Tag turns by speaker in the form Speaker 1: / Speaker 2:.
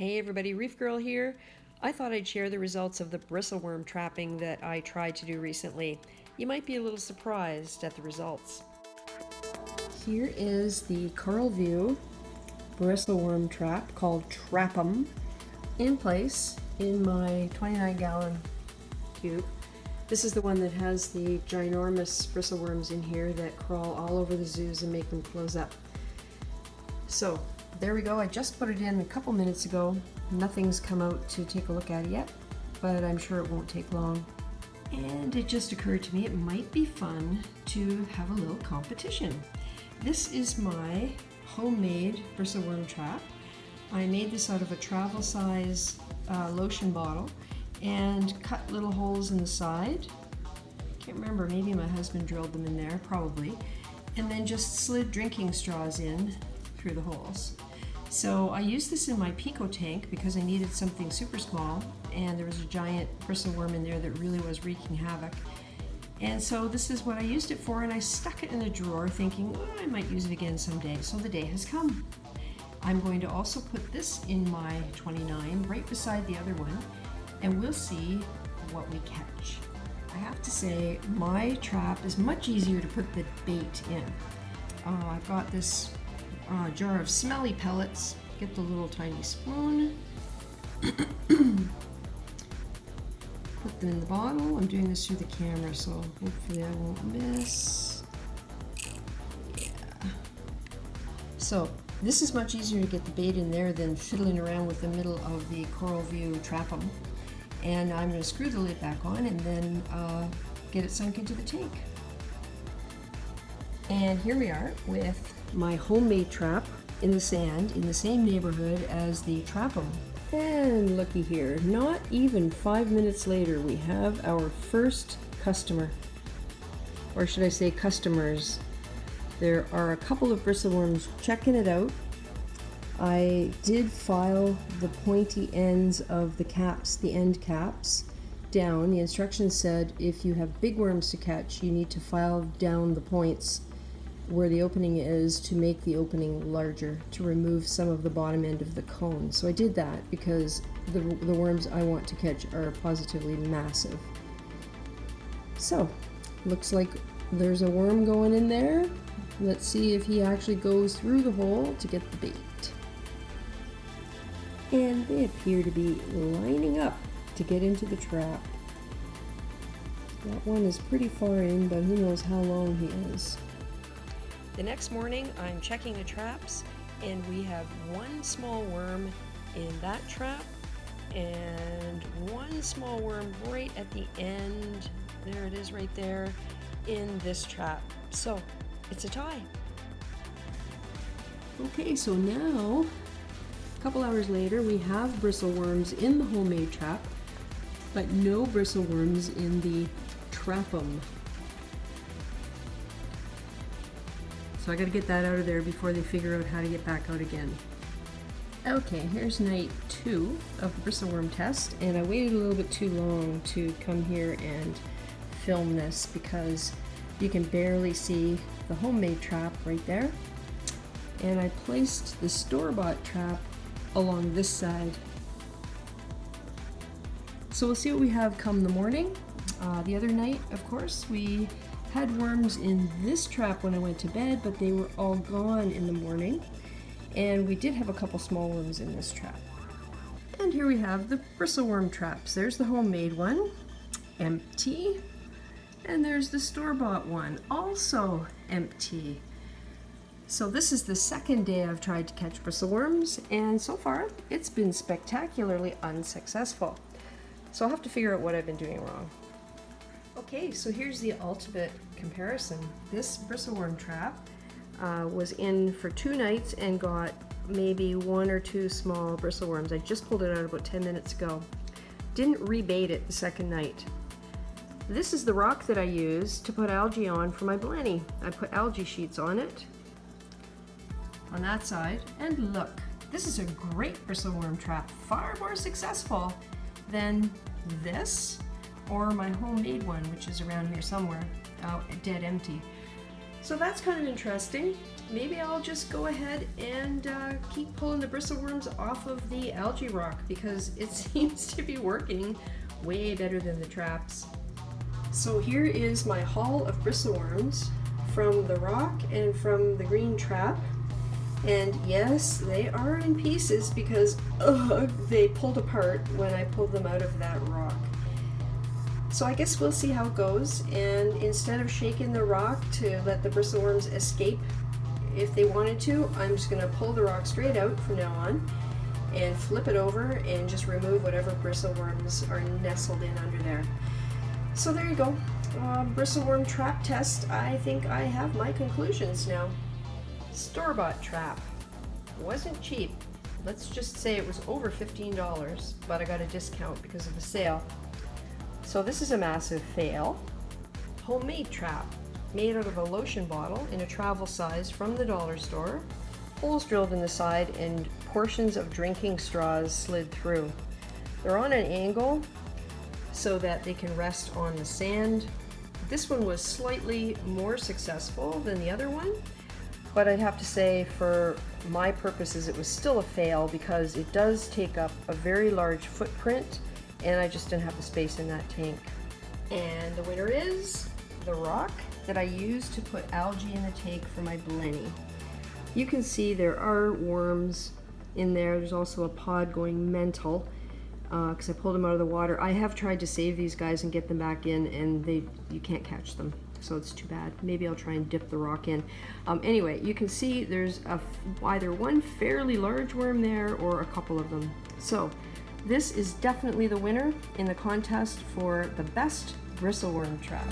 Speaker 1: Hey everybody, Reef Girl here. I thought I'd share the results of the bristleworm trapping that I tried to do recently. You might be a little surprised at the results. Here is the Coral View bristleworm trap called Trap-'em in place in my 29-gallon cube. This is the one that has the ginormous bristleworms in here that crawl all over the zoos and make them close up. So there we go. I just put it in a couple minutes ago. Nothing's come out to take a look at it yet, but I'm sure it won't take long. And it just occurred to me it might be fun to have a little competition. This is my homemade bristleworm trap. I made this out of a travel size lotion bottle and cut little holes in the side. Can't remember, maybe my husband drilled them in there, probably. And then just slid drinking straws in through the holes. So I used this in my Pico tank because I needed something super small, and there was a giant bristleworm in there that really was wreaking havoc. And so this is what I used it for, and I stuck it in a drawer thinking, oh, I might use it again someday. So the day has come. I'm going to also put this in my 29 right beside the other one, and we'll see what we catch. I have to say, my trap is much easier to put the bait in. I've got this jar of smelly pellets. Get the little tiny spoon. Put them in the bottle. I'm doing this through the camera, so hopefully I won't miss. Yeah. So this is much easier to get the bait in there than fiddling around with the middle of the Coral View Trap-'em. And I'm going to screw the lid back on and then get it sunk into the tank. And here we are with my homemade trap in the sand in the same neighborhood as the Trap-'em. And looky here, not even 5 minutes later we have our first customer. Or should I say customers. There are a couple of bristleworms checking it out. I did file the pointy ends of the caps, the end caps, down. The instructions said if you have big worms to catch, you need to file down the points where the opening is to make the opening larger, to remove some of the bottom end of the cone. So I did that because the worms I want to catch are positively massive. So, looks like there's a worm going in there. Let's see if he actually goes through the hole to get the bait. And they appear to be lining up to get into the trap. That one is pretty far in, but who knows how long he is. The next morning, I'm checking the traps, and we have one small worm in that trap, and one small worm right at the end, there it is right there, in this trap. So, it's a tie. Okay, so now, a couple hours later, we have bristleworms in the homemade trap, but no bristleworms in the Trap-'em. So I gotta get that out of there before they figure out how to get back out again. Okay, here's night 2 of the bristleworm test, and I waited a little bit too long to come here and film this because you can barely see the homemade trap right there. And I placed the store-bought trap along this side. So we'll see what we have come the morning. The other night, of course, we had worms in this trap when I went to bed, but they were all gone in the morning. And we did have a couple small worms in this trap. And here we have the bristleworm traps. There's the homemade one, empty. And there's the store-bought one, also empty. So this is the second day I've tried to catch bristleworms, and so far it's been spectacularly unsuccessful. So I'll have to figure out what I've been doing wrong. Okay, so here's the ultimate comparison. This bristleworm trap was in for 2 nights and got maybe 1 or 2 small bristleworms. I just pulled it out about 10 minutes ago. Didn't rebait it the second night. This is the rock that I use to put algae on for my blenny. I put algae sheets on it, on that side, and look, this is a great bristleworm trap, far more successful than this or my homemade one, which is around here somewhere, out dead empty. So that's kind of interesting. maybe I'll just go ahead and keep pulling the bristleworms off of the algae rock, because it seems to be working way better than the traps. So here is my haul of bristleworms from the rock and from the green trap. And yes, they are in pieces because they pulled apart when I pulled them out of that rock. So I guess we'll see how it goes, and instead of shaking the rock to let the bristleworms escape if they wanted to, I'm just going to pull the rock straight out from now on and flip it over and just remove whatever bristleworms are nestled in under there. So there you go. Bristleworm trap test. I think I have my conclusions now. Store-bought trap. Wasn't cheap. Let's just say it was over $15, but I got a discount because of the sale. So this is a massive fail. Homemade trap. Made out of a lotion bottle in a travel size from the dollar store. Holes drilled in the side and portions of drinking straws slid through. They're on an angle so that they can rest on the sand. This one was slightly more successful than the other one, but I'd have to say for my purposes it was still a fail because it does take up a very large footprint and I just didn't have the space in that tank. And the winner is the rock that I used to put algae in the tank for my blenny. You can see there are worms in there. There's also a pod going mental because I pulled them out of the water. I have tried to save these guys and get them back in, and you can't catch them, so it's too bad. Maybe I'll try and dip the rock in. Anyway, you can see there's either one fairly large worm there or a couple of them. So this is definitely the winner in the contest for the best bristleworm trap.